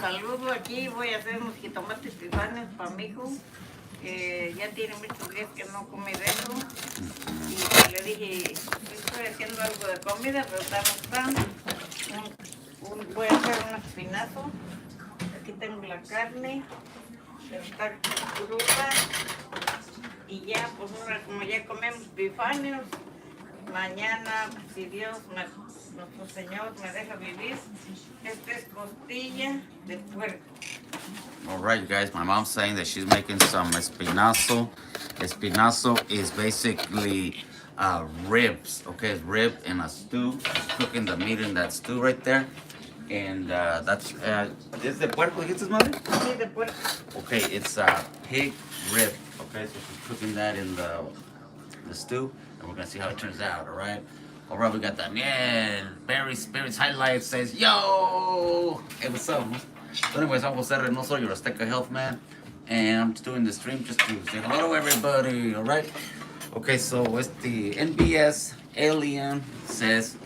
saludo aquí. Voy a hacer unos jitomates tibanes para mi hijo. Ya tiene muchos días que no come de eso. Y le dije, estoy haciendo algo de comida, pero no está. Voy a hacer un espinazo. Aquí tengo la carne, está cruda. Y ya, pues ahora como ya comemos bifanes, mañana, si Dios, nuestro Señor me deja vivir, esta es costilla de puerco. All right, you guys, my mom's saying that she's making some espinazo. Espinazo is basically ribs, okay? It's rib in a stew. She's cooking the meat in that stew right there. And that's, ¿es de puerco, dijiste, madre? Sí, de puerco. Okay, it's pig rib, okay? So she's cooking that in the stew, and we're gonna see how it turns out, all right? All right, we got Daniel, Barry Spirits Highlights says, yo! Hey, what's up, man? So anyways, I'm Jose Reynoso, your Azteca Health Man, and I'm just doing the stream just to say hello to everybody, all right? Okay, so it's the NBS Alien says,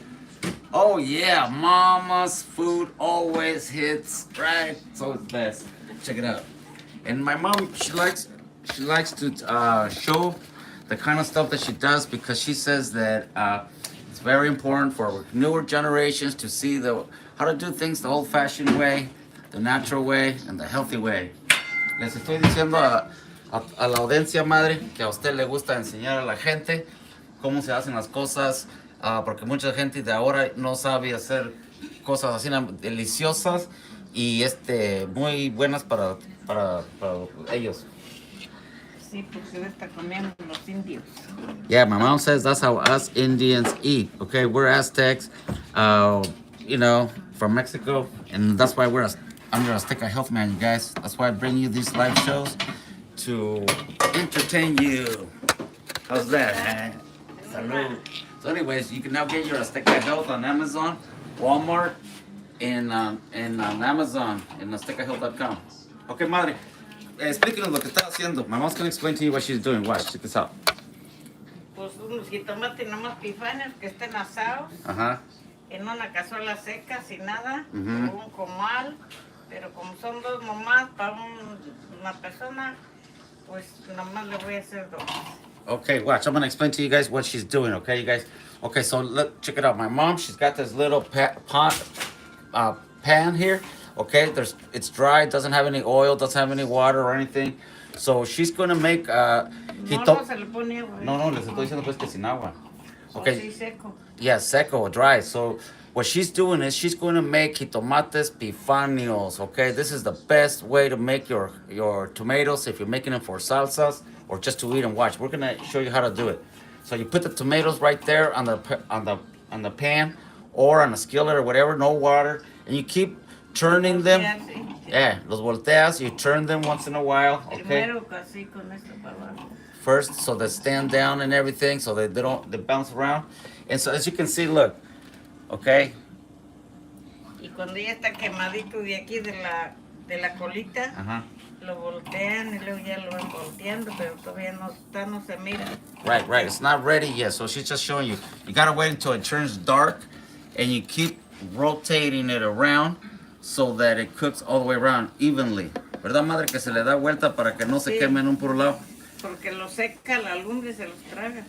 oh yeah, mama's food always hits, right? So it's best. Check it out. And my mom, she likes to show the kind of stuff that she does because she says that it's very important for newer generations to see how to do things the old-fashioned way, the natural way, and the healthy way. Les estoy diciendo a la audiencia, madre, que a usted le gusta enseñar a la gente cómo se hacen las cosas, porque mucha gente de ahora no sabe hacer cosas así deliciosas y muy buenas para ellos. Sí, porque está comiendo los indios. Yeah, my mom says that's how us Indians eat. Okay, we're Aztecs, from Mexico, and that's why we're under Azteca Health Man, you guys. That's why I bring you these live shows to entertain you. How's that, man? Salud. So anyways, you can now get your Azteca Health on Amazon, Walmart, and on Amazon, and aztecahealth.com. Okay, madre. Explíquenos lo que está haciendo. My mom's going to explain to you what she's doing. Watch, check this out. Pues unos jitomates nomás pifanes que estén asados. Ajá. En una cazuela seca, sin nada, con un comal. Pero como son dos mamás para una persona, pues nomás le voy a hacer dos. Okay, watch. I'm going to explain to you guys what she's doing, okay, you guys? Okay, so look, check it out. My mom, she's got this little pan here. Okay, it's dry, doesn't have any oil, doesn't have any water or anything. So she's going to make No se le pone agua. No, les estoy diciendo pues que sin agua. Okay. Sí, seco. Yeah, seco, dry. So what she's doing is she's going to make jitomates pifanos, okay? This is the best way to make your tomatoes if you're making them for salsas or just to eat and watch. We're going to show you how to do it. So you put the tomatoes right there on the pan or on a skillet or whatever, no water, and you keep turning them. Yeah, los volteas, you turn them once in a while, okay? First, so they stand down and everything, so they bounce around. And so as you can see, look, okay? Y cuando ya está quemadito de aquí de la colita, lo voltean y luego ya lo van volteando, pero todavía no se mira. Right, it's not ready yet, so she's just showing you. You gotta wait until it turns dark, and you keep rotating it around so that it cooks all the way around evenly. ¿Verdad, madre? Que se le da vuelta para que no se queme en un puro lado. Porque lo seca la lumbre y se los traga.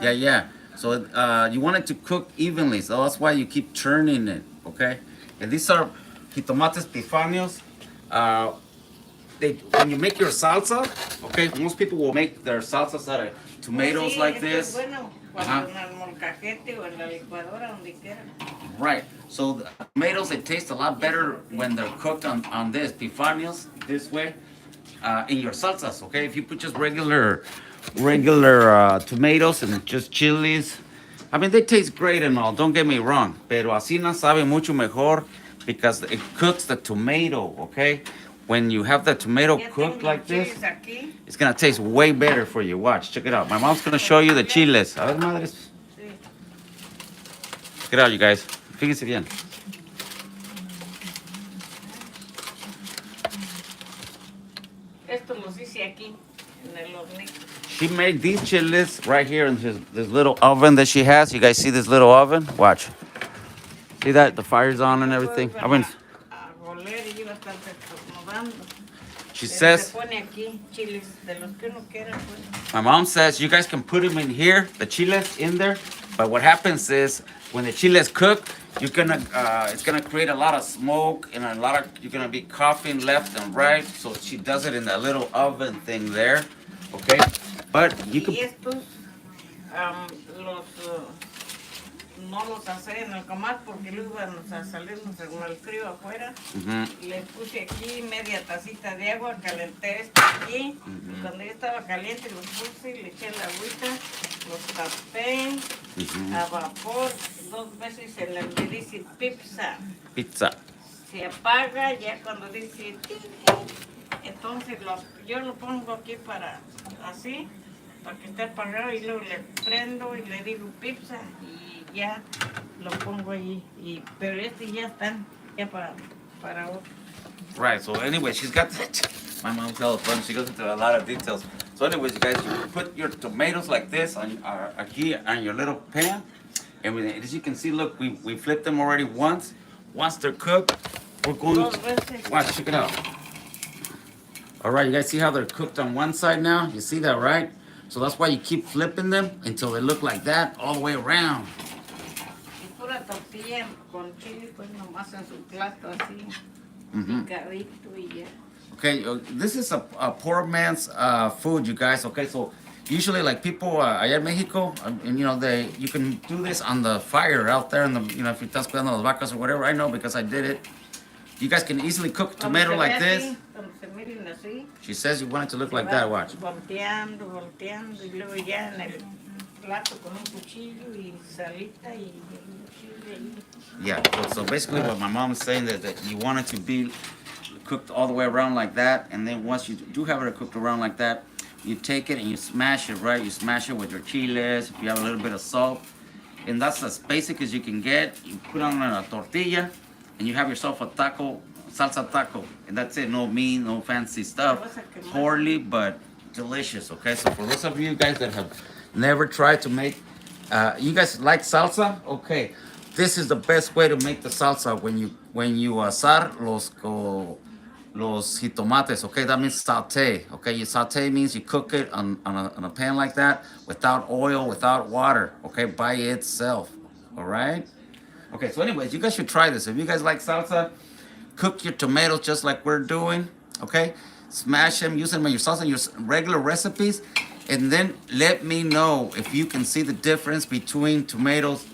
Yeah. So you want it to cook evenly, so that's why you keep turning it, okay? And these are jitomates pifanos. When you make your salsa, okay, most people will make their salsas out of tomatoes like this. Bueno, cuando en el molcajete o en la licuadora, donde quiera. Right. So the tomatoes, they taste a lot better when they're cooked on this, pifanos, this way, in your salsas, okay? If you put just regular tomatoes and just chilies, I mean, they taste great and all, don't get me wrong, pero así no sabe mucho mejor because it cooks the tomato, okay? When you have the tomato cooked like this, it's gonna taste way better for you. Watch, check it out. My mom's gonna show you the chiles. A ver, madres. Check it out, you guys. Fíjense bien. Esto los hice aquí, en el hornito. She made these chiles right here in this little oven that she has. You guys see this little oven? Watch. See that? The fire's on and everything. I mean, y iba a estar acomodando. She Pero says, se pone aquí chiles de los que uno quiera, pues. my mom says you guys can put them in here, the chiles in there, but what happens is when the chiles cook, you're gonna it's gonna create a lot of smoke and you're gonna be coughing left and right. So she does it in that little oven thing there, okay? But you can. Y estos los no los asé en el comal porque luego íbamos a salirnos con el frío afuera. Le puse aquí media tacita de agua, calenté esto aquí. Y cuando ya estaba caliente los puse, le eché la agüita, los tapé a vapor 2 veces y le dice pizza. Pizza. Se apaga ya cuando dice tin, entonces yo lo pongo aquí para así, para que esté apagado y luego le prendo y le digo pizza y ya lo pongo ahí. Pero ya están ya para otro. Right, so anyway, she's got that. My mom's hella fun. She goes into a lot of details. So anyways, you guys, you put your tomatoes like this on aquí on your little pan. And as you can see, look, we flipped them already once. Once they're cooked, we're going to... Watch, check it out. All right, you guys see how they're cooked on one side now? You see that, right? So that's why you keep flipping them until they look like that all the way around. Pura tortilla con chile, pues nomás en su plato así, picadito y ya. Okay, this is a poor man's food, you guys. Okay, so usually like people allá en Mexico, and you can do this on the fire out there in the, if you estás cuidando las vacas or whatever. I know because I did it. You guys can easily cook tomato like this. She says you want it to look like that. Watch. Volteando y luego ya en el plato con un cuchillo y salita y chile ahí. Yeah. So basically, what my mom is saying that you want it to be cooked all the way around like that, and then once you do have it cooked around like that, you take it and you smash it, right? You smash it with your chiles. If you have a little bit of salt, and that's as basic as you can get. You put on a tortilla, and you have yourself a taco, salsa taco, and that's it. No meat, no fancy stuff. Poorly, but delicious. Okay, so for those of you guys that have never tried to make, you guys like salsa? Okay, this is the best way to make the salsa when you asar los jitomates. Okay, that means saute. Okay, you saute means you cook it on a pan like that without oil, without water. Okay, by itself. All right. Okay, so anyways, you guys should try this. If you guys like salsa, cook your tomatoes just like we're doing. Okay, smash them, use them in your salsa, your regular recipes, and then let me know if you can see the difference between tomatoes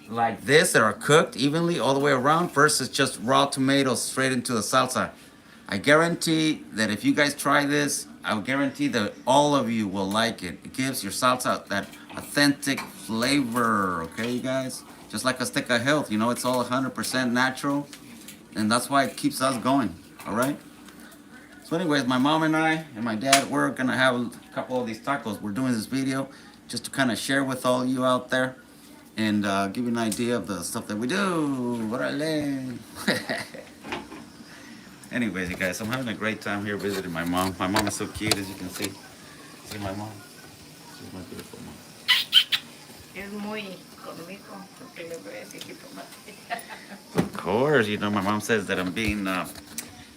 like this that are cooked evenly all the way around versus just raw tomatoes straight into the salsa. I guarantee that if you guys try this, I will guarantee that all of you will like it. It gives your salsa that authentic flavor, okay, you guys? Just like Azteca Health, it's all 100% natural, and that's why it keeps us going, all right? So anyways, my mom and I and my dad, we're gonna have a couple of these tacos. We're doing this video just to kind of share with all you out there and give you an idea of the stuff that we do. Orale. Anyways, you guys, I'm having a great time here visiting my mom. My mom is so cute, as you can see. See my mom? She's my beautiful mom. Es muy conmigo, porque le voy a decir jitomate. Of course, my mom says that I'm being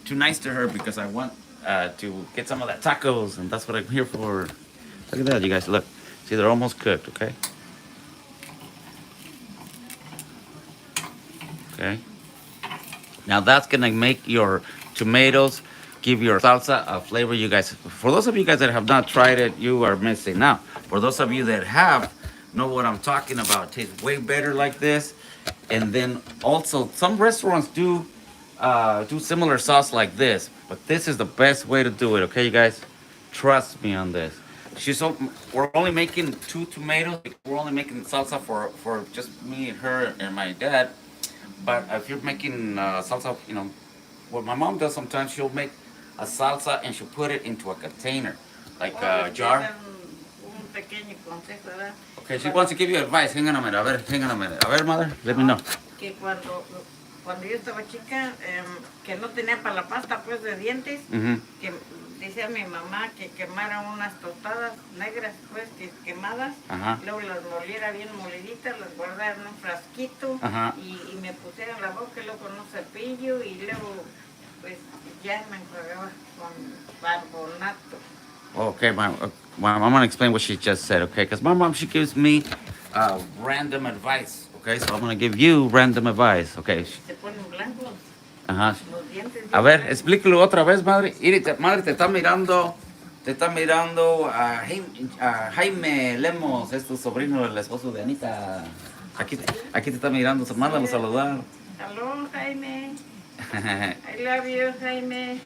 too nice to her because I want to get some of that tacos, and that's what I'm here for. Look at that, you guys, look. See, they're almost cooked, okay? Okay. Now that's gonna make your tomatoes, give your salsa a flavor, you guys. For those of you guys that have not tried it, you are missing out. For those of you that have, know what I'm talking about. It tastes way better like this. And then also, some restaurants do similar sauce like this, but this is the best way to do it. Okay, you guys, trust me on this. We're only making 2 tomatoes. We're only making salsa for just me and her and my dad. But if you're making salsa, what my mom does sometimes, she'll make a salsa and she'll put it into a container, like a jar. Okay, she wants to give you advice. Hang on a minute. A ver, mother. Let me know. Que cuando cuando yo estaba chica, que no tenía para la pasta pues de dientes, que decía mi mamá que quemara unas tostadas negras pues quemadas, luego las moliera bien moliditas, las guardara en un frasquito y me pusiera en la boca y luego con un cepillo y luego pues ya me enjuagaba con carbonato. Okay, I'm gonna explain what she just said, okay? Because my mom, she gives me random advice, okay? So I'm gonna give you random advice, okay? Se ponen blancos Ajá. los dientes. A ver, explícalo otra vez, madre. Madre, te está mirando a Jaime Lemos, es tu sobrino, el esposo de Anita. Aquí te está mirando, mándalo a saludar. Hello, Jaime. I love you, Jaime.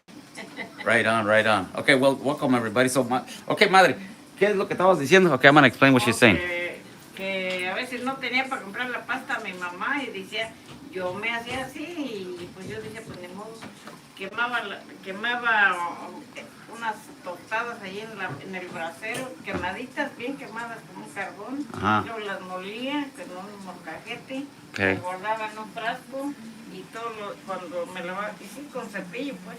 Right on. Okay, well, welcome everybody. So, okay, madre, ¿qué es lo que estabas diciendo? Okay, I'm gonna explain what she's saying. Que a veces no tenía para comprar la pasta a mi mamá y decía, yo me hacía así y pues yo decía, pues ni modo, quemaba unas tostadas ahí en el brasero, quemaditas, bien quemadas con un carbón, luego las molía con un molcajete, las guardaba en un frasco y todo cuando me lavaba, y sí, con cepillo pues,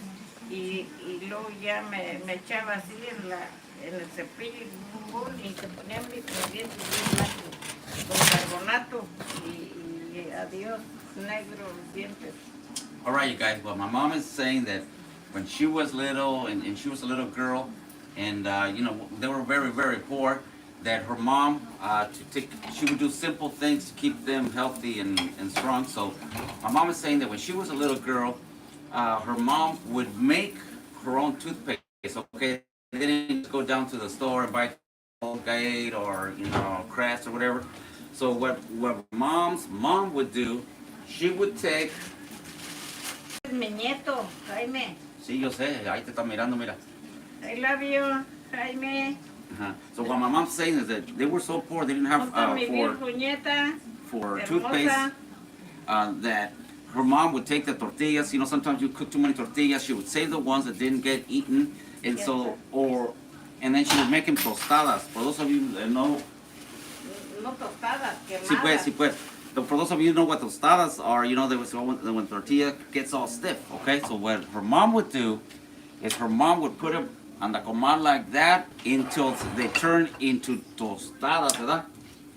y luego ya me echaba así en el cepillo en un bol y se ponían mis dientes bien blancos con carbonato y adiós, negro los dientes. All right, you guys. Well, my mom is saying that when she was little and she was a little girl, and they were very, very poor, that her mom she would do simple things to keep them healthy and strong. So my mom is saying that when she was a little girl, her mom would make her own toothpaste. Okay, they didn't go down to the store and buy Colgate or Crest or whatever. So what mom's mom would do, she would take. Es mi nieto, Jaime. Sí, yo sé, ahí te está mirando, mira. I love you, Jaime. So what my mom's saying is that they were so poor, they didn't have for toothpaste, that her mom would take the tortillas. Sometimes you cook too many tortillas. She would save the ones that didn't get eaten, and and then she would make them tostadas. For those of you that know, no tostadas, quemadas. Sí pues. For those of you who know what tostadas are, when tortilla gets all stiff. Okay, so what her mom would do is her mom would put them on the comal like that until they turn into tostadas, ¿verdad?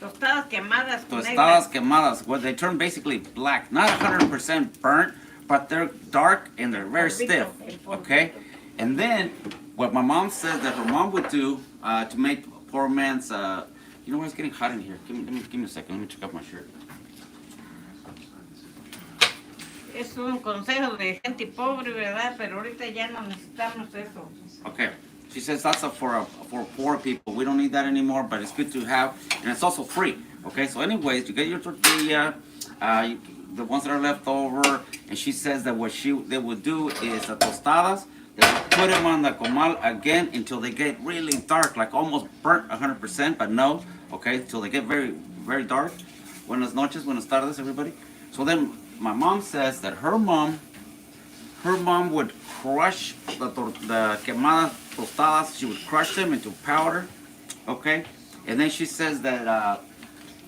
Tostadas quemadas. Tostadas quemadas. Well, they turn basically black, not 100% burnt, but they're dark and they're very stiff. Okay, and then what my mom says that her mom would do to make poor man's. You know what? It's getting hot in here. Give me a second. Let me check out my shirt. Es un consejo de gente pobre, ¿verdad? Pero ahorita ya no necesitamos eso. Okay. She says that's for poor people. We don't need that anymore, but it's good to have, and it's also free. Okay, so anyways, you get your tortilla, the ones that are left over, and she says that what they would do is the tostadas, they would put them on the comal again until they get really dark, like almost burnt 100%, but no, okay, until they get very, very dark. Buenas noches, buenas tardes, everybody. So then my mom says that her mom would crush the quemada tostadas. She would crush them into powder, okay? And then she says that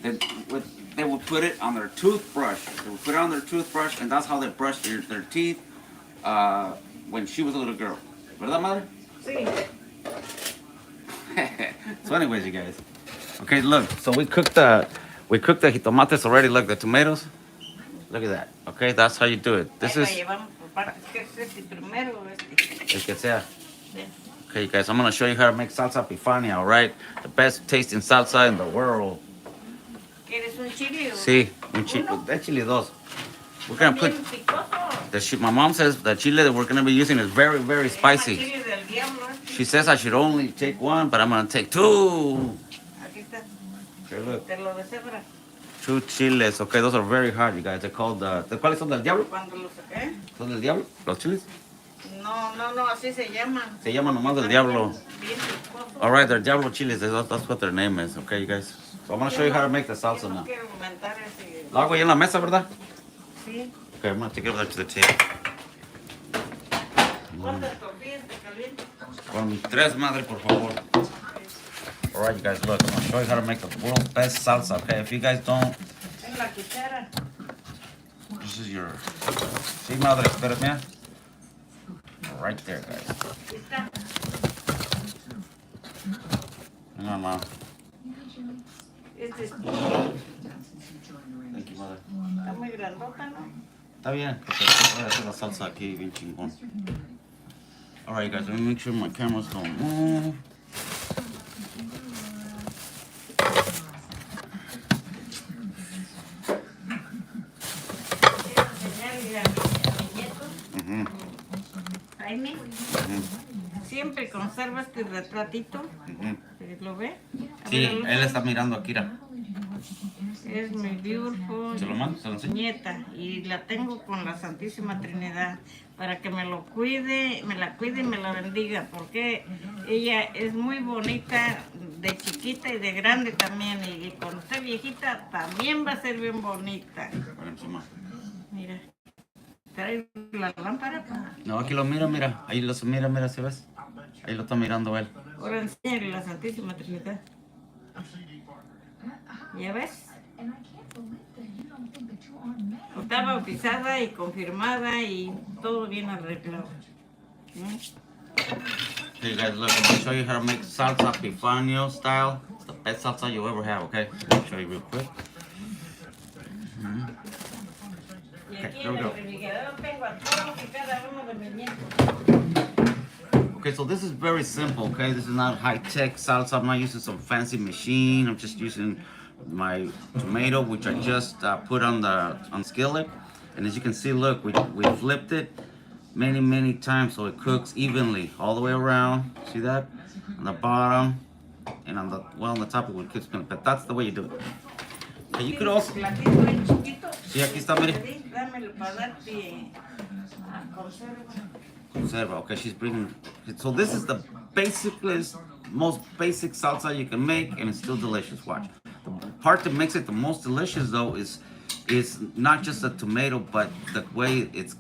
they would put it on their toothbrush. They would put it on their toothbrush, and that's how they brushed their teeth when she was a little girl. ¿Verdad, madre? Sí. So anyways, you guys. Okay, look. So we cooked the jitomates already. Look, the tomatoes. Look at that. Okay, that's how you do it. This is. El que sea. Okay, you guys, I'm gonna show you how to make salsa pifania, all right? The best tasting salsa in the world. ¿Quieres un chile? Sí, un chile. Chile dos. We're gonna put. My mom says the chile that we're gonna be using is very, very spicy. She says I should only take one, but I'm gonna take two. Okay, look. 2 chiles. Okay, those are very hard, you guys. They're called ¿cuáles son del diablo? Cuando los saqué. ¿Son del diablo? ¿Los chiles? No, así se llaman. Se llaman nomás del diablo. All right, they're diablo chiles. That's what their name is. Okay, you guys. So I'm gonna show you how to make the salsa now. Lo hago ahí en la mesa, ¿verdad? Sí. Okay, I'm gonna take it over to the table. ¿Cuántas tortillas te calientas? Con 3, madre, por favor. All right, you guys, look, I'm gonna show you how to make the world's best salsa. Okay, if you guys don't, En la cuchara. this is your... Sí, madre, espérame. Right there, guys. Hang on, Mom. Este es... Thank you, mother. Está muy grandota, ¿no? Está bien. Voy a hacer la salsa aquí bien chingón. Alright, guys, let me make sure my cameras don't move. Jaime, siempre conserva este retratito. ¿Lo ve? Sí, él está mirando a Kira. Es mi beautiful ¿Se lo mando? ¿Se lo enseño? nieta y la tengo con la Santísima Trinidad para que me lo cuide, me la cuide y me la bendiga, porque ella es muy bonita de chiquita y de grande también, y cuando esté viejita también va a ser bien bonita. Mira, trae la lámpara. No, aquí lo mira, mira. Ahí lo mira, mira, ¿se ves? Ahí lo está mirando él. Ahora enséñale la Santísima Trinidad. ¿Ya ves? Está bautizada y confirmada y todo bien arreglado. Hey guys, look, I'm gonna show you how to make salsa Epifanio style. It's the best salsa you'll ever have, okay? I'll show you real quick. Okay, here we go. Okay, so this is very simple, okay? This is not high-tech salsa. I'm not using some fancy machine. I'm just using my tomato, which I just put on the skillet. And as you can see, look, we flipped it many times so it cooks evenly all the way around. See that? On the bottom and on the, well, on the top it will cook, but that's the way you do it. Okay, you could also... Sí, aquí está, mire. Conserva. Okay, she's bringing... So this is the basicest, most basic salsa you can make, and it's still delicious. Watch. The part that makes it the most delicious, though, is not just the tomato, but the way it's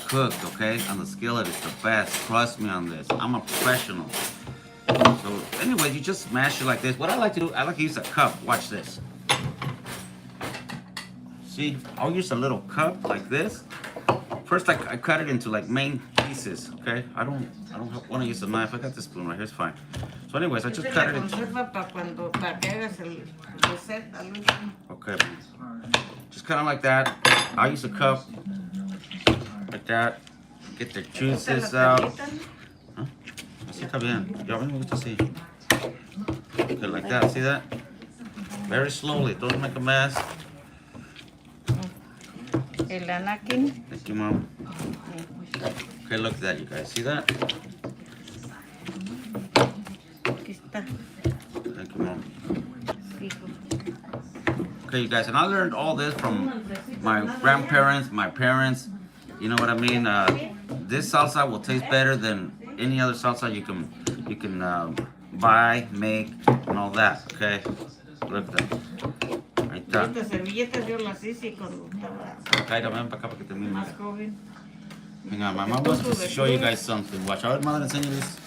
cooked, okay? On the skillet, it's the best. Trust me on this. I'm a professional. So, anyways, you just smash it like this. What I like to do, I like to use a cup. Watch this. See, I'll use a little cup like this. First, I cut it into like main pieces, okay? I don't want to use a knife. I got this spoon right here, it's fine. So anyways, I just cut it into... Okay, just kind of like that. I'll use a cup, like that. Get the juices out. Huh? Así está bien. Yo a mí me gusta así. Okay, like that, see that? Very slowly, don't make a mess. El anakin. Thank you, Mom. Okay, look at that, you guys. See that? Aquí está. Thank you, Mom. Okay, you guys, and I learned all this from my grandparents, my parents. You know what I mean? This salsa will taste better than any other salsa you can buy, make, and all that. Okay, look at that. Estas servilletas yo las hice cuando estaba más joven. Hang on, my mom wants to show you guys something. Watch, a ver, madre, enséñales.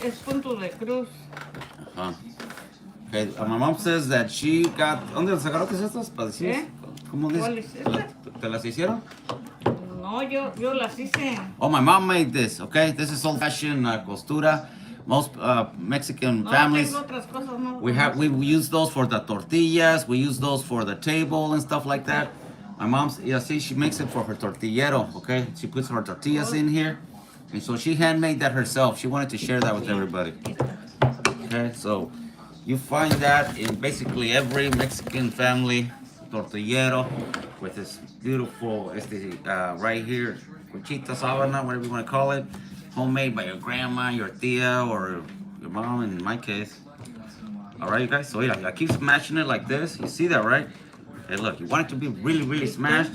Es punto de cruz. Okay, my mom says that she got... ¿Dónde las agarraste estas? ¿Para decir? ¿Cómo ¿Cuáles? ¿Te las hicieron? No, yo las hice. Oh, my mom made this, okay? This is old-fashioned costura. Most Mexican families, we use those for the tortillas. We use those for the table and stuff like that. My mom's, see, she makes it for her tortillero, okay? She puts her tortillas in here. And so she handmade that herself. She wanted to share that with everybody. Okay, so you find that in basically every Mexican family, tortillero, with this beautiful, right here, cuchita sábana, whatever you want to call it. Homemade by your grandma, your tia, or your mom in my case. Alright, you guys, so yeah, I keep smashing it like this. You see that, right? Okay, look, you want it to be really smashed.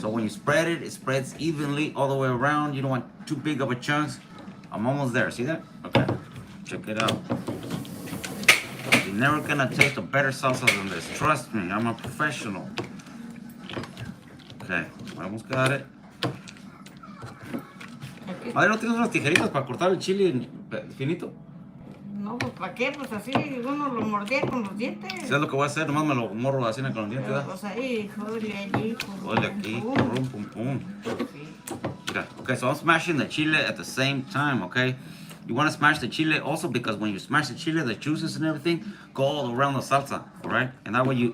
So when you spread it, it spreads evenly all the way around. You don't want too big of a chunks. I'm almost there, see that? Okay, check it out. You're never gonna taste a better salsa than this. Trust me, I'm a professional. Okay, almost got it. Madre, ¿no tienes unas tijeritas para cortar el chile finito? No, No, pues ¿para qué? Pues así uno lo mordía con los dientes. ¿Sabes lo que voy a hacer? Nomás me lo morro así con los dientes, Pero, ¿verdad? pues ahí, jole allí. Ole aquí, pum, pum, pum. Mira. Okay, so I'm smashing the chile at the same time, okay? You want to smash the chile also because when you smash the chile, the juices and everything go all around the salsa, all right? And that way you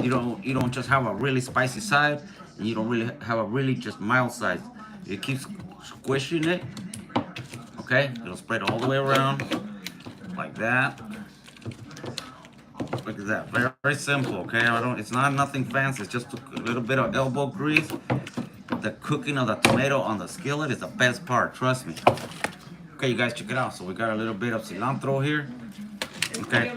don't just have a really spicy side, and you don't really have a really just mild side. You keep squishing it, okay? It'll spread all the way around, like that. Look at that, very, very simple, okay? It's not nothing fancy, it's just a little bit of elbow grease. The cooking of the tomato on the skillet is the best part, trust me. Okay, you guys check it out. So we got a little bit of cilantro here. Okay.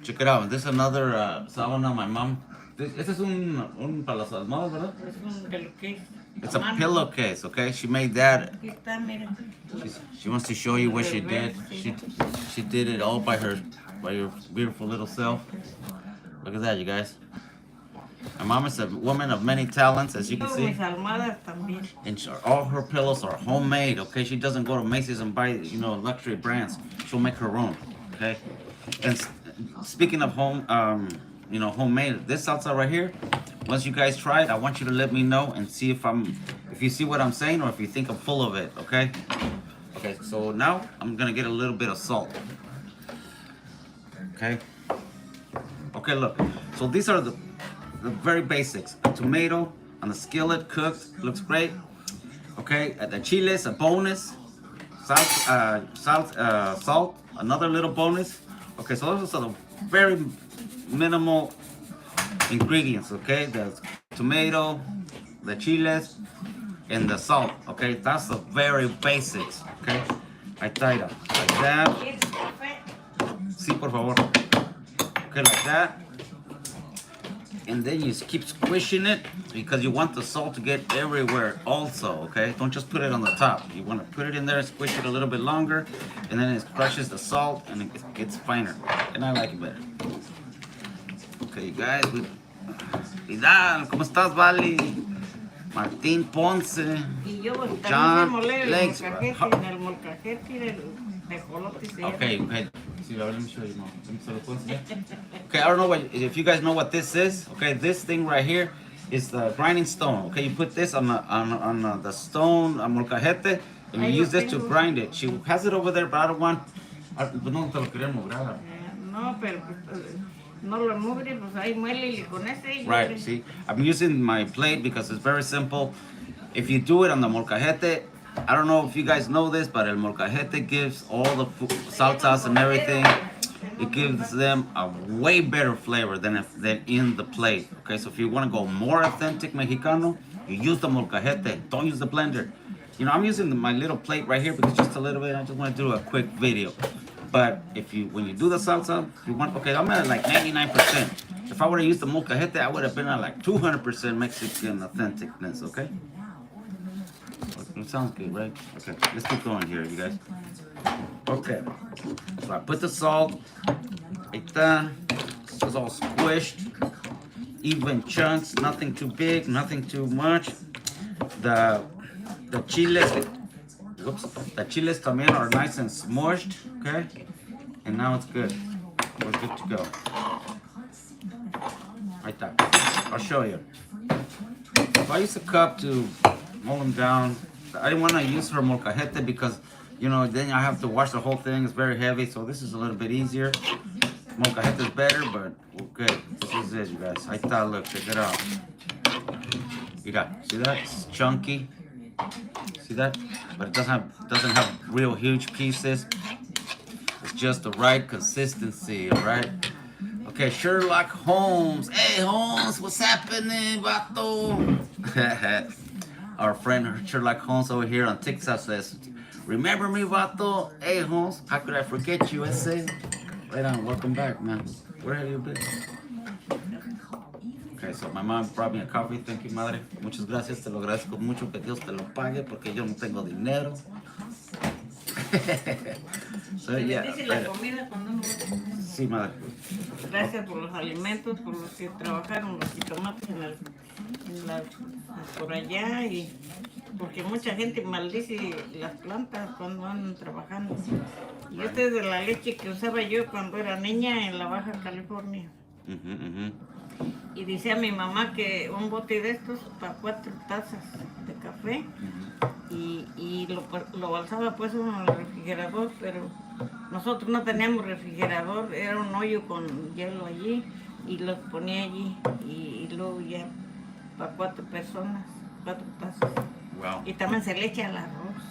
Check it out. This is another sábana my mom. This is un para las almohadas, ¿verdad? It's a pillowcase, okay? She made that. She wants to show you what she did. She did it all by her beautiful little self. Look at that, you guys. My mom is a woman of many talents, as you can see. And all her pillows are homemade, okay? She doesn't go to Macy's and buy, luxury brands. She'll make her own, okay? And speaking of homemade, this salsa right here, once you guys try it, I want you to let me know and see if you see what I'm saying or if you think I'm full of it, okay? Okay, so now I'm gonna get a little bit of salt. Okay? Okay, look. So these are the very basics. A tomato on the skillet, cooked, looks great. Okay, the chile is a bonus. Salt, another little bonus. Okay, so those are the very minimal ingredients. Okay, the tomato, the chiles, and the salt. Okay, that's the very basics. Okay, I tied up like that. Sí, por favor. Okay, like that. And then you keep squishing it because you want the salt to get everywhere also, okay? Don't just put it on the top. You want to put it in there, squish it a little bit longer, and then it crushes the salt and it gets finer. And I like it better. Okay, you guys. Vidal, ¿cómo estás, Vali? Martín Ponce. John Legs. Okay. Let me show you more. Okay, I don't know if you guys know what this is. Okay, this thing right here is the grinding stone. Okay, you put this on the stone molcajete, and you use this to grind it. She has it over there, but I don't want. No te lo quería mostrar. No, pero no lo mugre, pues ahí muélele con ese. Right. See, I'm using my plate because it's very simple. If you do it on the molcajete, I don't know if you guys know this, but el molcajete gives all the salsas and everything. It gives them a way better flavor than in the plate. Okay, so if you want to go more authentic Mexicano, you use the molcajete. Don't use the blender. I'm using my little plate right here because just a little bit. I just want to do a quick video. But when you do the salsa, okay, I'm at like 99%. If I would have used the molcajete, I would have been at like 200% Mexican authenticness. Okay. It sounds good, right? Okay, let's keep going here, you guys. Okay, so I put the salt. It's all squished, even chunks, nothing too big, nothing too much. The chiles también are nice and smushed, okay? And now it's good. We're good to go. Right there. I'll show you. So I use a cup to roll them down. I didn't want to use her molcajete because, then I have to wash the whole thing. It's very heavy, so this is a little bit easier. Molcajete is better, but okay. This is it, you guys. Ahí está, look, check it out. See that? It's chunky. See that? But it doesn't have real huge pieces. It's just the right consistency, all right? Okay, Sherlock Holmes. Hey, Holmes, what's happening, vato? Our friend Sherlock Holmes over here on TikTok says, remember me, vato? Hey, Holmes, how could I forget you, ese? Right on, welcome back, man. Where have you been? Okay, so my mom brought me a coffee. Thank you, madre. Muchas gracias, te lo agradezco mucho. Que Dios te lo pague porque yo no tengo dinero. So, yeah, sí, madre. Gracias por los alimentos, por los que trabajaron los jitomates en el por allá, y porque mucha gente maldice las plantas cuando andan trabajando. Y esta es de la leche que usaba yo cuando era niña en la Baja California. Y decía mi mamá que un bote de estos para 4 tazas de café, y lo alzaba pues uno en el refrigerador, pero nosotros no teníamos refrigerador, era un hoyo con hielo allí, y los ponía allí, y luego ya para 4 personas, 4 tazas. Wow. Y también se le echa al arroz.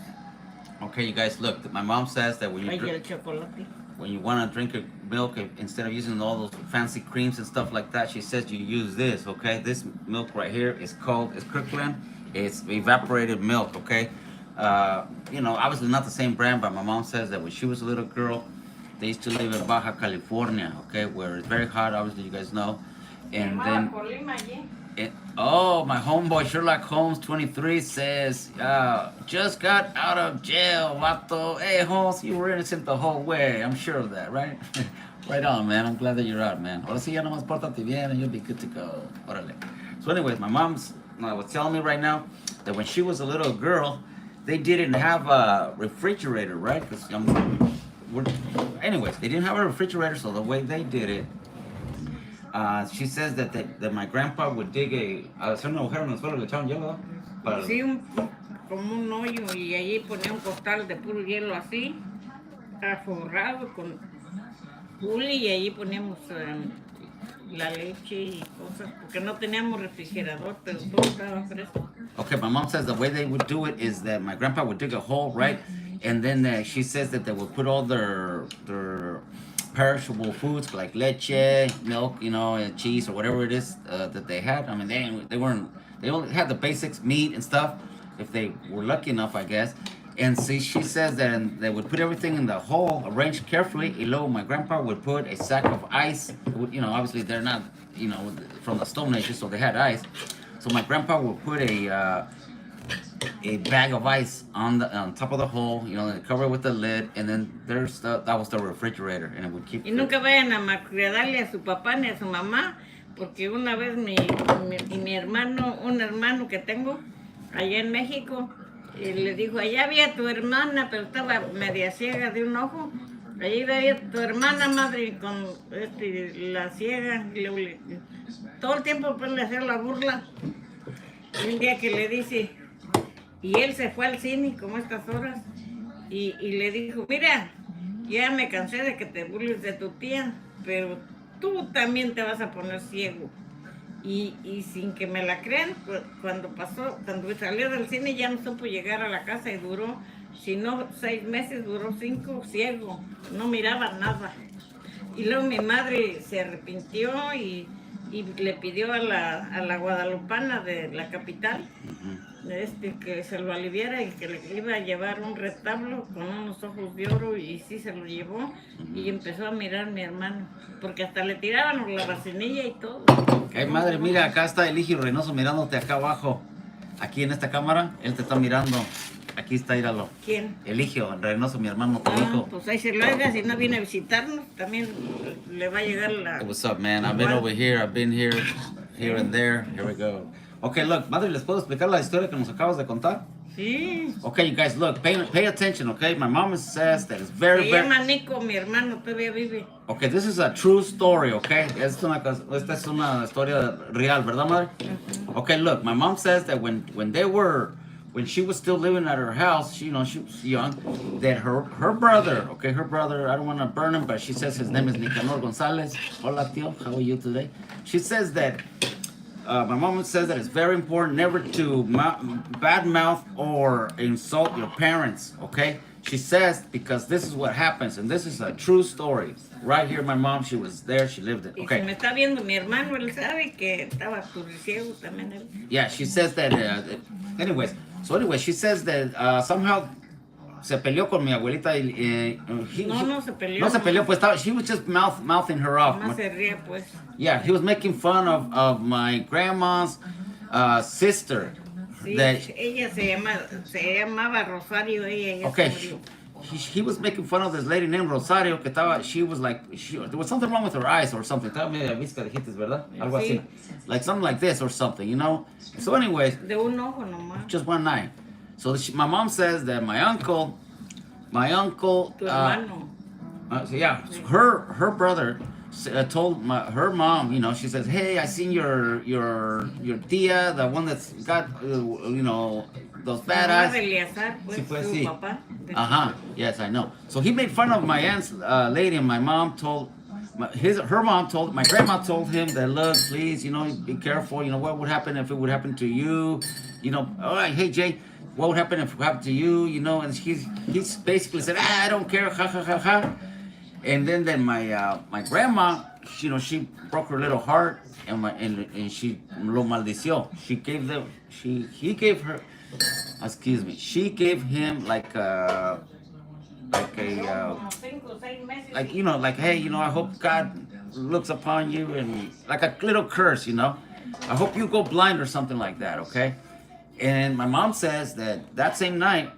Okay, you guys, look, my mom says that when you El chocolate. when you want to drink a milk, instead of using all those fancy creams and stuff like that, she says you use this, okay? This milk right here is called, it's Kirkland. It's evaporated milk, okay? You know, obviously not the same brand, but my mom says that when she was a little girl, they used to live in Baja California, okay? Where it's very hot, obviously, you guys know. And then... oh, my homeboy Sherlock Holmes 23 says, just got out of jail, vato. Hey, Holmes, you were innocent the whole way. I'm sure of that, right? Right on, man. I'm glad that you're out, man. Ahora sí, ya nomás pórtate bien and you'll be good to go. Órale. So anyways, my mom's was telling me right now that when she was a little girl, they didn't have a refrigerator, right? Anyways, they didn't have a refrigerator, so the way they did it, she says that my grandpa would dig hacer un agujero en el suelo, le echaban hielo. Sí, como un hoyo, y allí ponía un costal de puro hielo así, forrado con puli, y allí poníamos la leche y cosas, porque no teníamos refrigerador, pero todo estaba fresco. Okay, my mom says the way they would do it is that my grandpa would dig a hole, right? And then she says that they would put all their perishable foods like leche, milk, you know, and cheese or whatever it is that they had. I mean, they only had the basics, meat and stuff, if they were lucky enough, I guess. And see, she says that they would put everything in the hole, arranged carefully. Y luego my grandpa would put a sack of ice. You know, obviously they're not, you know, from the Stone Age, so they had ice. So my grandpa would put a bag of ice on top of the hole, you know, cover it with the lid, and then that was the refrigerator, and it would keep. Y nunca vayan a malcriarle a su papá ni a su mamá, porque una vez mi hermano, un hermano que tengo allá en México, le dijo, allá había tu hermana, pero estaba media ciega de un ojo. Allí veía tu hermana, madre, con la ciega. Todo el tiempo pues le hacía la burla. Y un día que le dice, y él se fue al cine como estas horas, y le dijo, mira, ya me cansé de que te burles de tu tía, pero tú también te vas a poner ciego. Y sin que me la crean, cuando salió del cine ya no supo llegar a la casa, y duró, si no 6 meses, duró 5 ciego, no miraba nada. Y luego mi madre se arrepintió y le pidió a la guadalupana de la capital que se lo aliviara, y que le iba a llevar un retablo con unos ojos de oro, y sí se lo llevó, y empezó a mirar a mi hermano, porque hasta le tiraban la vacinilla y todo. Ay, madre, mira, acá está el Jose Reynoso mirándote acá abajo, aquí en esta cámara, él te está mirando. Aquí está, íralo. ¿Quién? Eligio Reynoso, mi hermano, tu hijo. Pues ahí se lo haga, si no viene a visitarnos, también le va a llegar la... Hey, what's up, man? I've been over here, I've been here and there. Here we go. Okay, look, madre, ¿les puedo explicar la historia que nos acabas de contar? Sí. Okay, you guys, look, pay attention, okay? My mom says that it's very, Se llama Nico, mi hermano, todavía vive. Okay, this is a true story, okay? Esta es una historia real, ¿verdad, madre? Okay, look, my mom says that when she was still living at her house, she was young, that her brother, I don't want to burn him, but she says his name is Nicanor Gonzalez. Hola, tío, how are you today? She says that, my mom says that it's very important never to badmouth or insult your parents, okay? She says, because this is what happens, and this is a true story. Right here, my mom, she was there, she lived it. Okay. Y si me está viendo mi hermano, él sabe que estaba ciego también él. Yeah, she says that, anyways, she says that somehow se peleó con mi abuelita. No se peleó. No se peleó, pues she was just mouthing her off. Más se ría, pues. Yeah, he was making fun of my grandma's sister. Sí, ella se llamaba Rosario, ella okay, murió. he was making fun of this lady named Rosario que estaba, she was like, there was something wrong with her eyes or something. Estaba medio visca de jites, ¿verdad? Algo así. Like something like this or something, you know? So anyways, De un ojo nomás. just one night. So my mom says that my uncle, Tu hermano. so yeah, her brother told her mom, you know, she says, hey, I seen your tia, the one that's got, you know, those bad eyes. Sí, pues, su sí. papá. Yes, I know. So he made fun of my aunt's lady, and my mom told, her mom told, my grandma told him that, look, please, you know, be careful. You know, what would happen if it would happen to you? You know, all right, hey, Jay, what would happen if it happened to you? You know, and he's basically said, I don't care, ha, ha, ha, ha. And then my grandma, you know, she broke her little heart, and she lo maldició. She gave him like you know, like, hey, you know, I hope God looks upon you, and like a little curse, you know, I hope you go blind or something like that, okay? And my mom says that same night,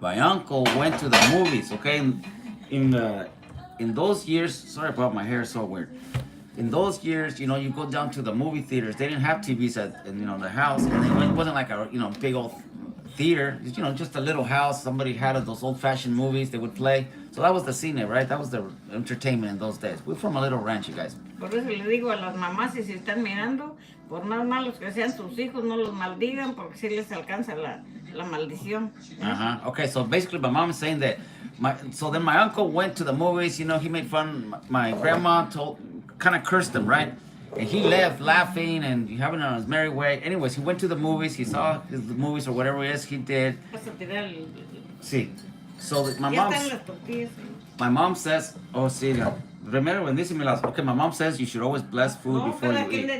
my uncle went to the movies, okay? In those years, sorry about my hair, so weird. In those years, you know, you go down to the movie theaters. They didn't have TVs in the house, and it wasn't like a, you know, big old theater. You know, just a little house. Somebody had those old-fashioned movies they would play. So that was the cine, right? That was the entertainment in those days. We're from a little ranch, you guys. Por eso le digo a las mamás, si se están mirando, por más malos que sean sus hijos, no los maldigan, porque si les alcanza la maldición. Okay, so basically my mom is saying that, so then my uncle went to the movies, you know, he made fun, my grandma kind of cursed him, right? And he left laughing and having it on his merry way. Anyways, he went to the movies, he saw the movies or whatever it is he did. Sí. So my mom says, oh, sí, remember when this is okay, my mom says you should always bless food before you eat.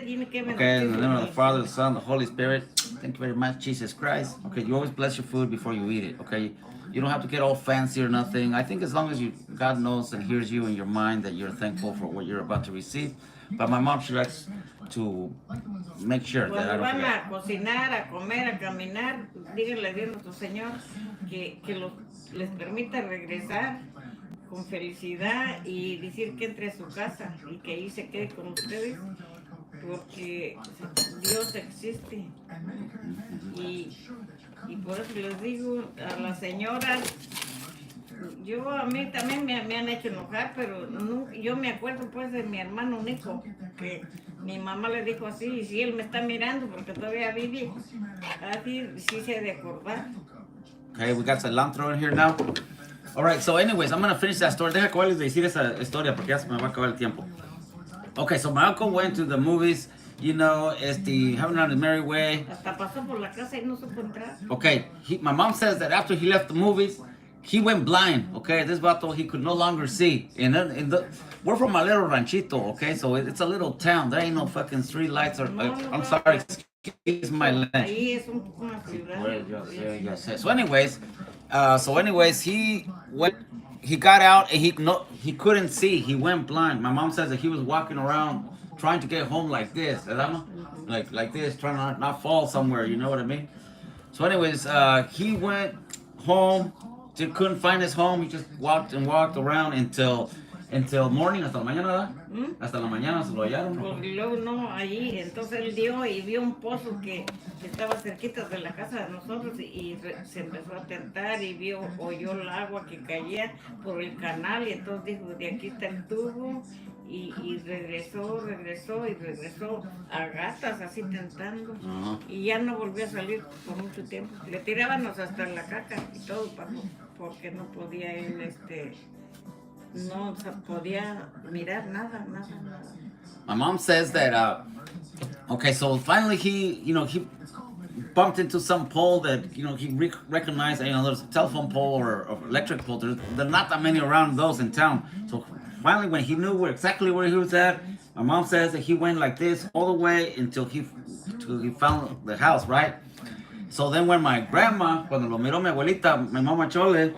Okay, in the name of the Father, the Son, the Holy Spirit. Thank you very much, Jesus Christ. Okay, you always bless your food before you eat it, okay? You don't have to get all fancy or nothing. I think as long as God knows and hears you in your mind that you're thankful for what you're about to receive. But my mom, she likes to make sure that I don't forget. Cuando van a cocinar, a comer, a caminar, díganle a Dios nuestro Señor que les permita regresar con felicidad y decir que entre a su casa y que ahí se quede con ustedes, porque Dios existe. Y por eso les digo a las señoras, a mí también me han hecho enojar, pero yo me acuerdo pues de mi hermano Nico, que mi mamá le dijo así, y si él me está mirando porque todavía vive, así sí se ha de acordar. Okay, we got cilantro in here now. All right, so anyways, I'm going to finish that story. Deja que de decir esa historia porque ya se me va a acabar el tiempo. Okay, so my uncle went to the movies, you know, having it on his merry way. Hasta pasó por la casa y no supo entrar. Okay, my mom says that after he left the movies, he went blind, okay? This vato, he could no longer see. We're from a little ranchito, okay? So it's a little town. There ain't no fucking street lights or, I'm sorry, excuse my language. So anyways, he got out and he couldn't see. He went blind. My mom says that he was walking around trying to get home like this, like this, trying to not fall somewhere, you know what I mean? So anyways, he went home, couldn't find his home. He just walked around until morning, hasta la mañana, ¿verdad? Hasta la mañana se lo hallaron. Pues luego no, allí, entonces él dio y vio un pozo que estaba cerquita de la casa de nosotros y se empezó a tentar y oyó el agua que caía por el canal y entonces dijo, de aquí está el tubo y regresó a gatas así tentando y ya no volvió a salir por mucho tiempo. Le tirábamos hasta la caca y todo porque no podía él no podía mirar nada. My mom says that okay, so finally he bumped into some pole that he recognized. There's a telephone pole or electric pole. There's not that many around those in town. So finally, when he knew exactly where he was at, my mom says that he went like this all the way until he found the house, right? So then when my grandma, cuando lo miró mi abuelita, mi mamá Chole,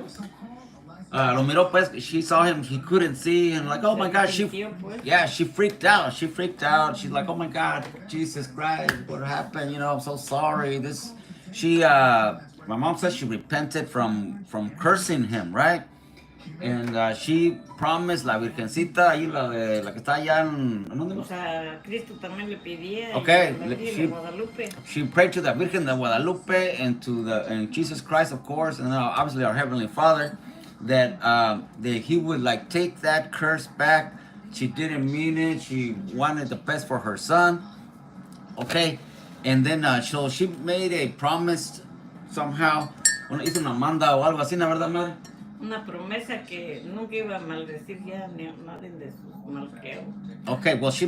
lo miró pues, she saw him, he couldn't see, and like, oh my God, she freaked out. She's like, oh my God, Jesus Christ, what happened? I'm so sorry. She my mom says she repented from cursing him, right? And she promised la Virgencita, ahí la que está allá ¿en dónde? O sea, Cristo también le pedía. Okay, Y a la Virgen de Guadalupe. she prayed to the Virgen de Guadalupe and and Jesus Christ, of course, and obviously our Heavenly Father, that He would like take that curse back. She didn't mean it. She wanted the best for her son. Okay, and then so she made a promise somehow. Hizo una manda o algo así, ¿no, verdad, madre? Una promesa que nunca iba a maldecir ya ni a nadie de sus malqueos. Okay, well, she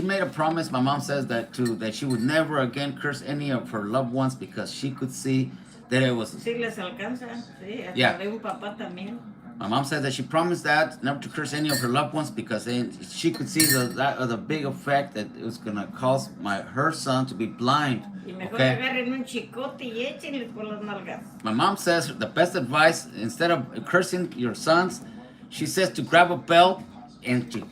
made a promise. My mom says that she would never again curse any of her loved ones because she could see that it was. Sí les alcanza, sí, hasta Yeah. de un papá también. My mom said that she promised that never to curse any of her loved ones because she could see the big effect that it was gonna cause her son to be blind. Y mejor Okay. agarren un chicote y échenle por las nalgas. My mom says the best advice, instead of cursing your sons, she says to grab a belt and to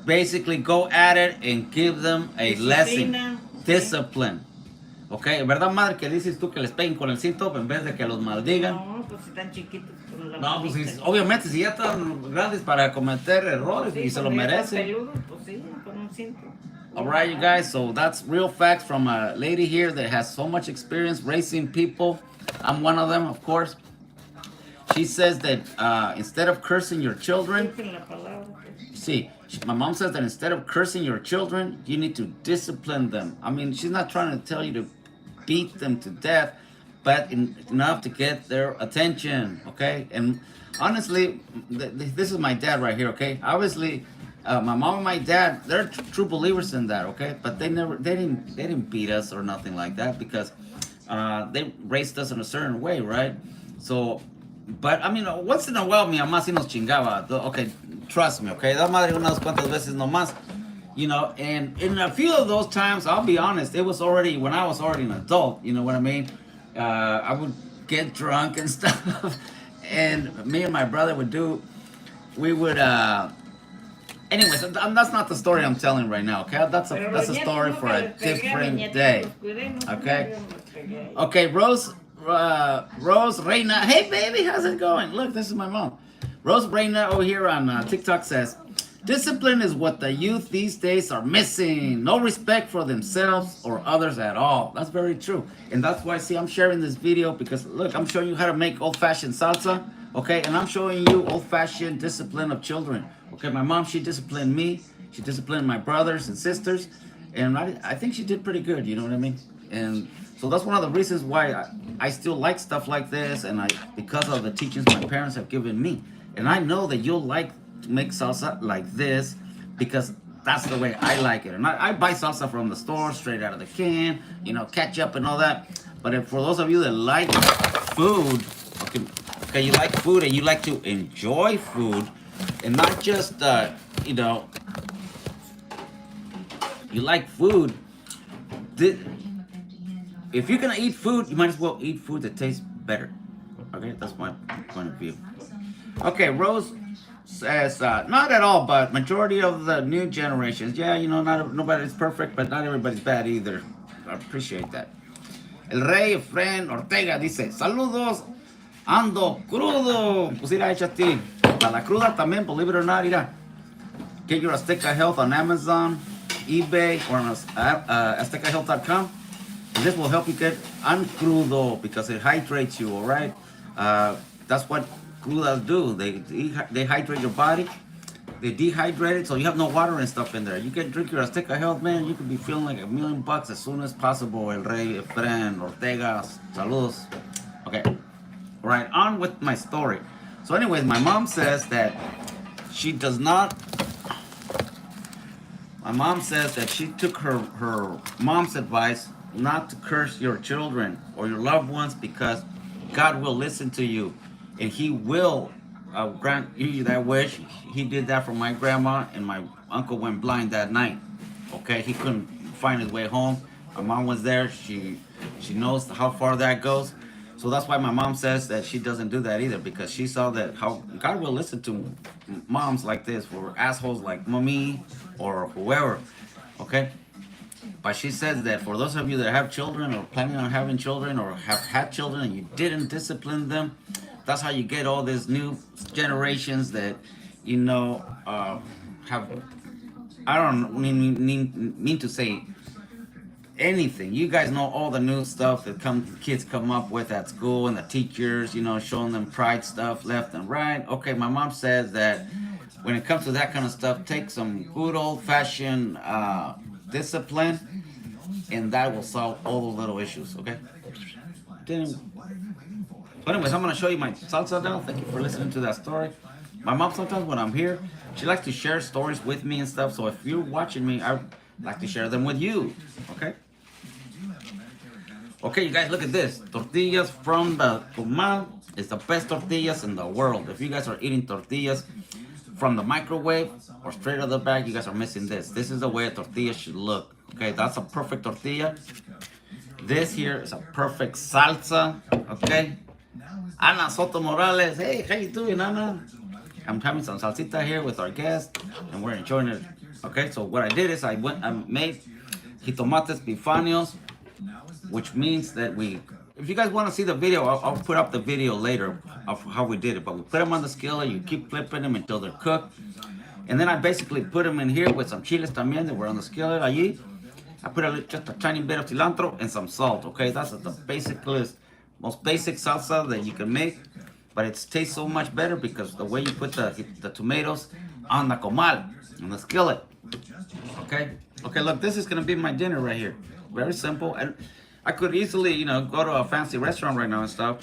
basically go at it and give them a lesson. Disciplina. Discipline. Okay, ¿verdad, madre, que dices tú que les peguen con el cinto en vez de que los maldigan? No, pues si están chiquitos con la No, pues manita. obviamente si ya están grandes para cometer errores Sí, y se lo cuando ya están merecen. peludos, pues sí, con un cinto. All right, you guys, so that's real facts from a lady here that has so much experience raising people. I'm one of them, of course. She says that instead of cursing your children, Dicen la palabra, pues. see, my mom says that instead of cursing your children, you need to discipline them. I mean, she's not trying to tell you to beat them to death, but enough to get their attention, okay? And honestly, this is my dad right here, okay? Obviously, my mom and my dad, they're true believers in that, okay? But they didn't beat us or nothing like that because they raised us in a certain way, right? So, but I mean, once in a while mi mamá sí nos chingaba. Okay, trust me, okay? Da madre unas cuantas veces nomás. You know, and in a few of those times, I'll be honest, it was already when I was already an adult, you know what I mean? I would get drunk and stuff. And me and my brother we would anyways, that's not the story I'm telling right now, okay? That's a story for a different day. Okay? Okay, Rose Reina. Hey baby, how's it going? Look, this is my mom. Rose Reina over here on TikTok says, discipline is what the youth these days are missing. No respect for themselves or others at all. That's very true. And that's why, see, I'm sharing this video because, look, I'm showing you how to make old-fashioned salsa, okay? And I'm showing you old-fashioned discipline of children. Okay, my mom, she disciplined me. She disciplined my brothers and sisters. And I think she did pretty good, you know what I mean? And so that's one of the reasons why I still like stuff like this, and because of the teachings my parents have given me. And I know that you'll like to make salsa like this because that's the way I like it. And I buy salsa from the store, straight out of the can, you know, ketchup and all that. But for those of you that like food, okay, you like food and you like to enjoy food and not just, you know, you like food. If you're gonna eat food, you might as well eat food that tastes better. Okay, that's my point of view. Okay, Rose says, not at all, but majority of the new generations. Yeah, you know, nobody's perfect, but not everybody's bad either. I appreciate that. El Rey Efren Ortega dice, saludos, ando crudo. Pues mira, hecha a ti. Para la cruda también, believe it or not, mira. Get your Azteca Health on Amazon, eBay, or on aztecahealth.com. And this will help you get uncrudo because it hydrates you, all right? That's what crudas do. They hydrate your body. They dehydrate it so you have no water and stuff in there. You can drink your Azteca Health, man. You can be feeling like $1 million as soon as possible. El Rey Efren Ortega, saludos. Okay, all right, on with my story. So anyways, my mom says that she does not... My mom says that she took her mom's advice not to curse your children or your loved ones because God will listen to you and He will grant you that wish. He did that for my grandma, and my uncle went blind that night. Okay, he couldn't find his way home. My mom was there. She knows how far that goes. So that's why my mom says that she doesn't do that either, because she saw that how God will listen to moms like this, for assholes like mommy or whoever. Okay. But she says that for those of you that have children or planning on having children or have had children and you didn't discipline them, that's how you get all these new generations that, you know, have, I don't mean to say anything. You guys know all the new stuff that kids come up with at school and the teachers, you know, showing them pride stuff left and right. Okay, my mom says that when it comes to that kind of stuff, take some good old-fashioned discipline, and that will solve all the little issues. Okay. But anyways, I'm gonna show you my salsa now. Thank you for listening to that story. My mom, sometimes when I'm here, she likes to share stories with me and stuff. So if you're watching me, I like to share them with you. Okay. Okay, you guys, look at this. Tortillas from the comal. It's the best tortillas in the world. If you guys are eating tortillas from the microwave or straight out of the bag, you guys are missing this. This is the way a tortilla should look. Okay, that's a perfect tortilla. This here is a perfect salsa. Okay. Ana Soto Morales. Hey, how you doing, Ana? I'm having some salsita here with our guest, and we're enjoying it. Okay, so what I did is I made jitomates bifaños, which means that if you guys want to see the video, I'll put up the video later of how we did it. But we put them on the skillet, you keep flipping them until they're cooked. And then I basically put them in here with some chiles también that were on the skillet allí. I put just a tiny bit of cilantro and some salt, okay? That's the most basic salsa that you can make. But it tastes so much better because the way you put the tomatoes on the comal, on the skillet. Okay? Okay, look, this is gonna be my dinner right here. Very simple. And I could easily, you know, go to a fancy restaurant right now and stuff.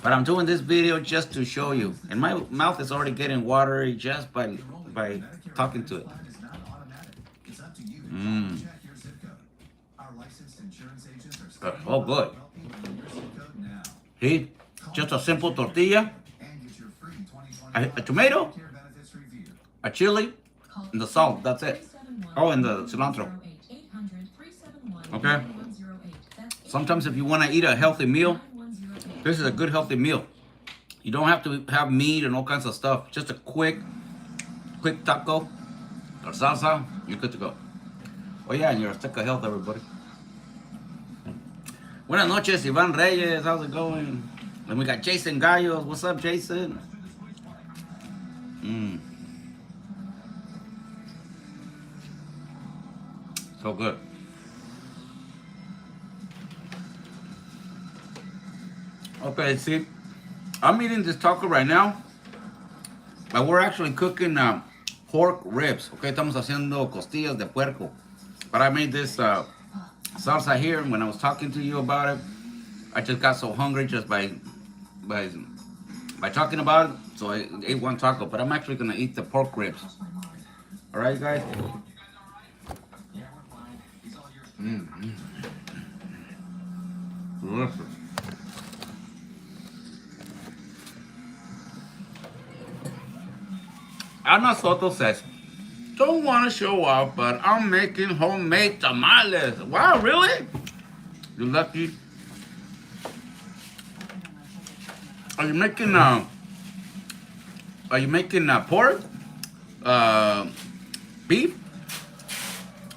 But I'm doing this video just to show you. And my mouth is already getting watery just by talking to it. Oh, good. See? Just a simple tortilla, a tomato, a chili, and the salt. That's it. Oh, and the cilantro. Okay? Sometimes if you want to eat a healthy meal, this is a good healthy meal. You don't have to have meat and all kinds of stuff. Just a quick taco or salsa, you're good to go. Oh yeah, and you're Azteca health, everybody. Buenas noches, Ivan Reyes. How's it going? And we got Jason Gallos. What's up, Jason? So good. Okay, see, I'm eating this taco right now, but we're actually cooking pork ribs. Okay, estamos haciendo costillas de puerco. But I made this salsa here, and when I was talking to you about it, I just got so hungry just by talking about it, so I ate one taco. But I'm actually gonna eat the pork ribs. All right, guys. Delicious. Ana Soto says, don't want to show off, but I'm making homemade tamales. Wow, really? You're lucky. Are you making pork, beef,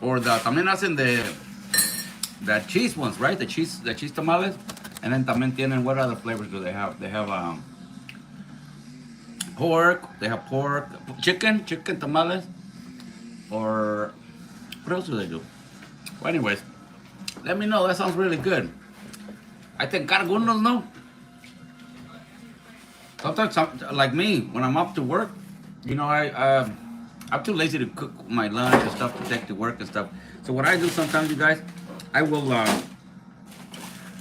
or también hacen the cheese ones, right? The cheese tamales, and then también tienen, what other flavors do they have? They have pork. They have pork, chicken tamales, or what else do they do? Well, anyways, let me know. That sounds really good. I think algunos no. Sometimes, like me, when I'm up to work, you know, I'm too lazy to cook my lunch and stuff to take to work and stuff. So what I do sometimes, you guys, I will,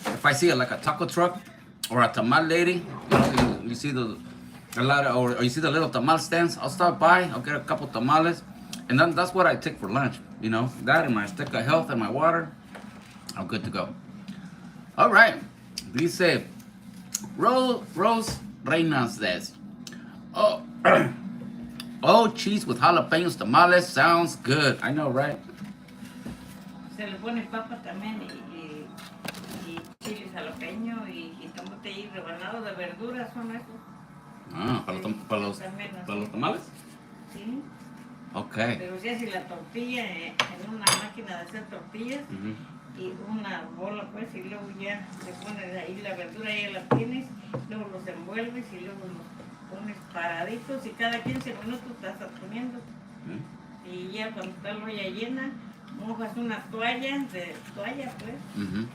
if I see like a taco truck or a tamal lady, you know, you see or you see the little tamal stands, I'll stop by, I'll get a couple tamales, and then that's what I take for lunch, you know, that and my Azteca health and my water, I'm good to go. All right, dice Rose Reynoso says, oh, cheese with jalapenos tamales sounds good. I know, right? Se le pone papa también y chile jalapeño y tomate y rebanado de verduras son esos. Ah, para los tamales. Sí. Okay. Pero se hace la tortilla en una máquina de hacer tortillas y una bola pues y luego ya le pones ahí la verdura, ya la tienes, luego los envuelves y luego los pones paraditos y cada 15 minutos estás poniendo. Y ya cuando está la olla llena, mojas una toalla pues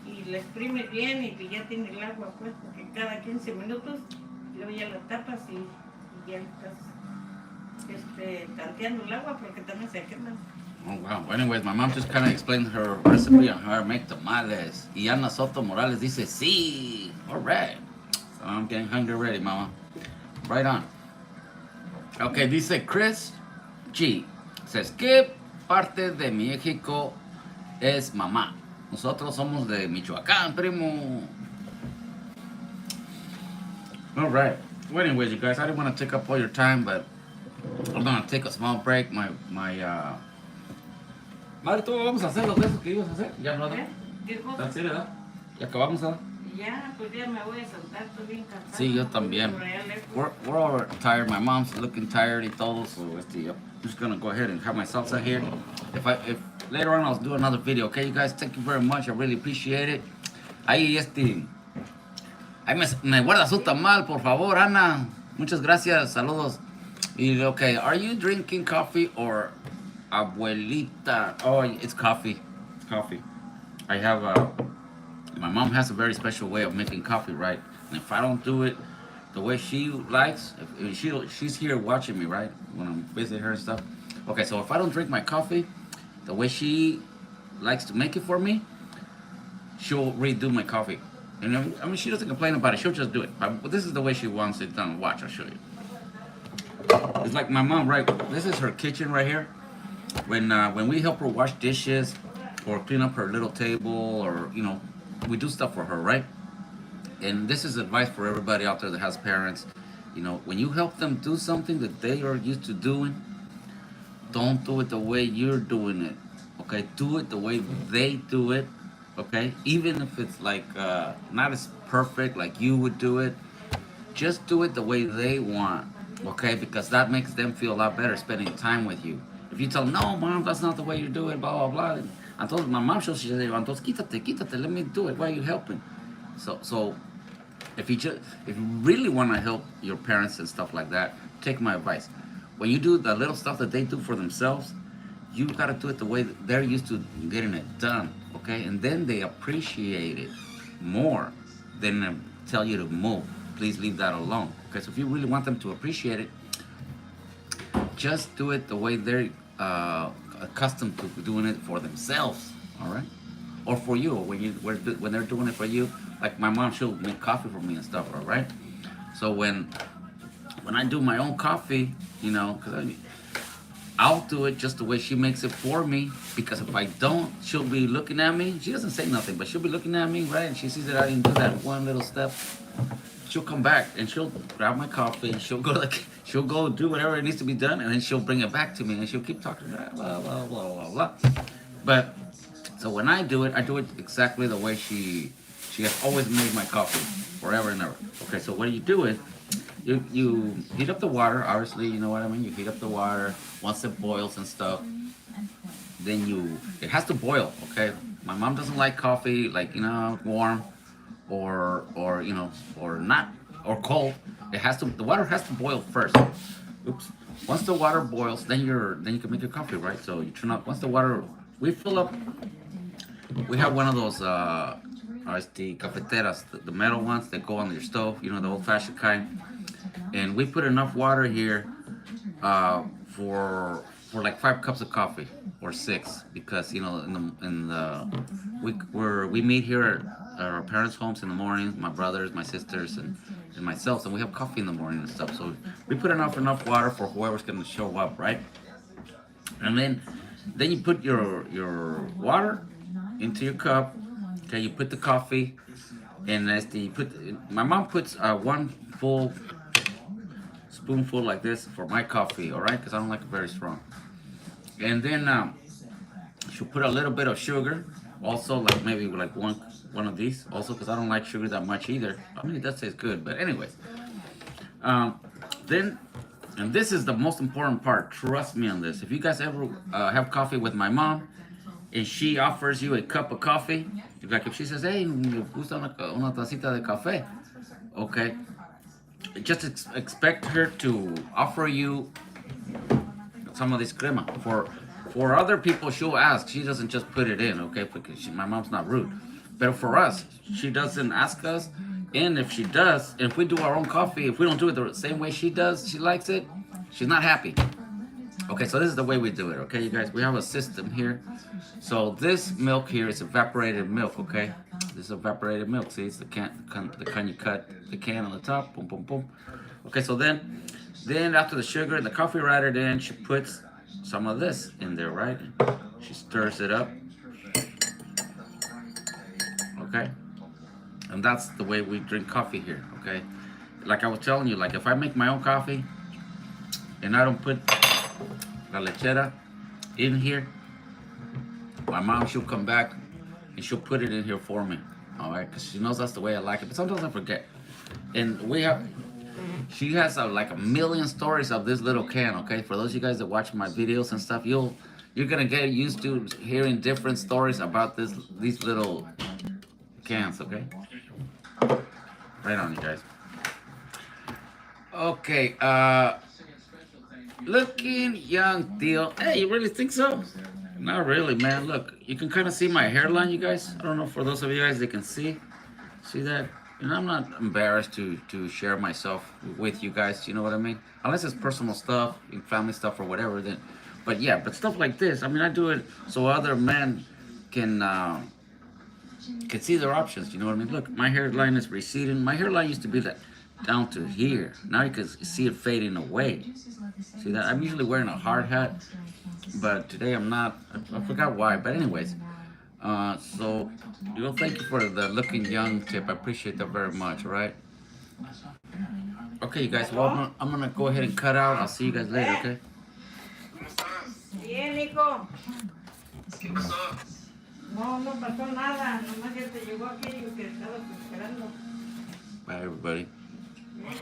y la exprimes bien y ya tiene el agua pues porque cada 15 minutos luego ya la tapas y ya estás tanteando el agua porque también se quema. Oh, wow. Well, anyways, my mom just kind of explained her recipe on how to make tamales. Y Ana Soto Morales dice, sí. All right. So I'm getting hungry already, mama. Right on. Okay, dice Chris G. Says, ¿qué parte de México es mamá? Nosotros somos de Michoacán, primo. All right. Well, anyways, you guys, I didn't want to take up all your time, but I'm going to take a small break. Madre, ¿tú vamos a hacer los de esos que ibas a hacer? Ya no, ¿Dijo? ¿That's it, ¿verdad? Ya acabamos, ¿verdad? Ya, pues ya me voy a sentar, estoy bien cansado. Sí, yo también. We're all tired. My mom's looking tired y todo, so I'm just gonna go ahead and have my salsa here. If later on I'll do another video, okay, you guys? Thank you very much. I really appreciate it. Ahí me guarda su tamal, por favor, Ana. Muchas gracias. Saludos. Y okay, are you drinking coffee or abuelita? Oh, it's coffee. It's coffee. I have my mom has a very special way of making coffee, right? And if I don't do it the way she likes, if she's here watching me, right? When I'm visiting her and stuff. Okay, so if I don't drink my coffee the way she likes to make it for me, she'll redo my coffee. And I mean, she doesn't complain about it. She'll just do it. But this is the way she wants it done. Watch, I'll show you. It's like my mom, right? This is her kitchen right here. When we help her wash dishes or clean up her little table or, you know, we do stuff for her, right? And this is advice for everybody out there that has parents. You know, when you help them do something that they are used to doing, don't do it the way you're doing it. Okay, do it the way they do it. Okay, even if it's like not as perfect like you would do it, just do it the way they want. Okay, because that makes them feel a lot better spending time with you. If you tell them, no, mom, that's not the way you do it, blah blah blah. Entonces, my mom she'll say, entonces quítate, let me do it. Why are you helping? So if you really want to help your parents and stuff like that, take my advice. When you do the little stuff that they do for themselves, you gotta do it the way that they're used to getting it done, okay? And then they appreciate it more than tell you to move. Please leave that alone. Okay, so if you really want them to appreciate it, just do it the way they're accustomed to doing it for themselves, all right? Or for you, when they're doing it for you. Like my mom, she'll make coffee for me and stuff, all right? So when I do my own coffee, you know, because I'll do it just the way she makes it for me, because if I don't, she'll be looking at me. She doesn't say nothing, but she'll be looking at me, right? And she sees that I didn't do that one little step. She'll come back and she'll grab my coffee and she'll go do whatever it needs to be done, and then she'll bring it back to me and she'll keep talking blah blah blah blah blah. But so when I do it exactly the way she has always made my coffee, forever and ever. Okay, so what you do is you heat up the water, obviously, you know what I mean? You heat up the water once it boils and stuff. Then it has to boil, okay? My mom doesn't like coffee, like, you know, warm or you know, or not, or cold. The water has to boil first. Oops. Once the water boils, then you can make your coffee, right? So you turn up, once the water, we have one of those cafeteras, the metal ones that go on your stove, you know, the old-fashioned kind. And we put enough water here for like 5 cups of coffee or 6, because, you know, we meet here at our parents' homes in the morning, my brothers, my sisters, and myself, and we have coffee in the morning and stuff. So we put enough water for whoever's going to show up, right? And then you put your water into your cup. Okay, you put the coffee, and my mom puts 1 full spoonful like this for my coffee, all right? Because I don't like it very strong. And then she'll put a little bit of sugar, also, like maybe like one of these, also, because I don't like sugar that much either. I mean, it does taste good, but anyways. Then And this is the most important part. Trust me on this. If you guys ever have coffee with my mom, and she offers you a cup of coffee, like if she says, "Hey, me gusta una tacita de café," okay, just expect her to offer you some of this crema. For other people, she'll ask. She doesn't just put it in, okay? Because my mom's not rude. But for us, she doesn't ask us. And if she does, and if we do our own coffee, if we don't do it the same way she does, she likes it, she's not happy. Okay, so this is the way we do it, okay, you guys? We have a system here. So this milk here is evaporated milk, okay? This is evaporated milk. See, it's the can you cut the can on the top, boom, boom, boom. Okay, so then after the sugar and the coffee rider, then she puts some of this in there, right? She stirs it up. Okay? And that's the way we drink coffee here, okay? Like I was telling you, like if I make my own coffee and I don't put la lechera in here, my mom, she'll come back and she'll put it in here for me, all right? Because she knows that's the way I like it, but sometimes I forget. And she has like a million stories of this little can, okay? For those of you guys that watch my videos and stuff, you're gonna get used to hearing different stories about these little cans, okay? Right on, you guys. Okay, looking young deal. Hey, you really think so? Not really, man. Look, you can kind of see my hairline, you guys. I don't know for those of you guys that can see that. And I'm not embarrassed to share myself with you guys, you know what I mean? Unless it's personal stuff, family stuff or whatever, then. But yeah, but stuff like this, I mean, I do it so other men can see their options, you know what I mean? Look, my hairline is receding. My hairline used to be that down to here. Now you can see it fading away. See that? I'm usually wearing a hard hat, but today I'm not. I forgot why, but anyways. So, thank you for the looking young tip. I appreciate that very much, all right? Okay, you guys, well, I'm gonna go ahead and cut out. I'll see you guys later, okay? Bien, Nico. No pasó nada. Nomás ya te llegó aquello que estabas esperando. Bye, everybody. Bien.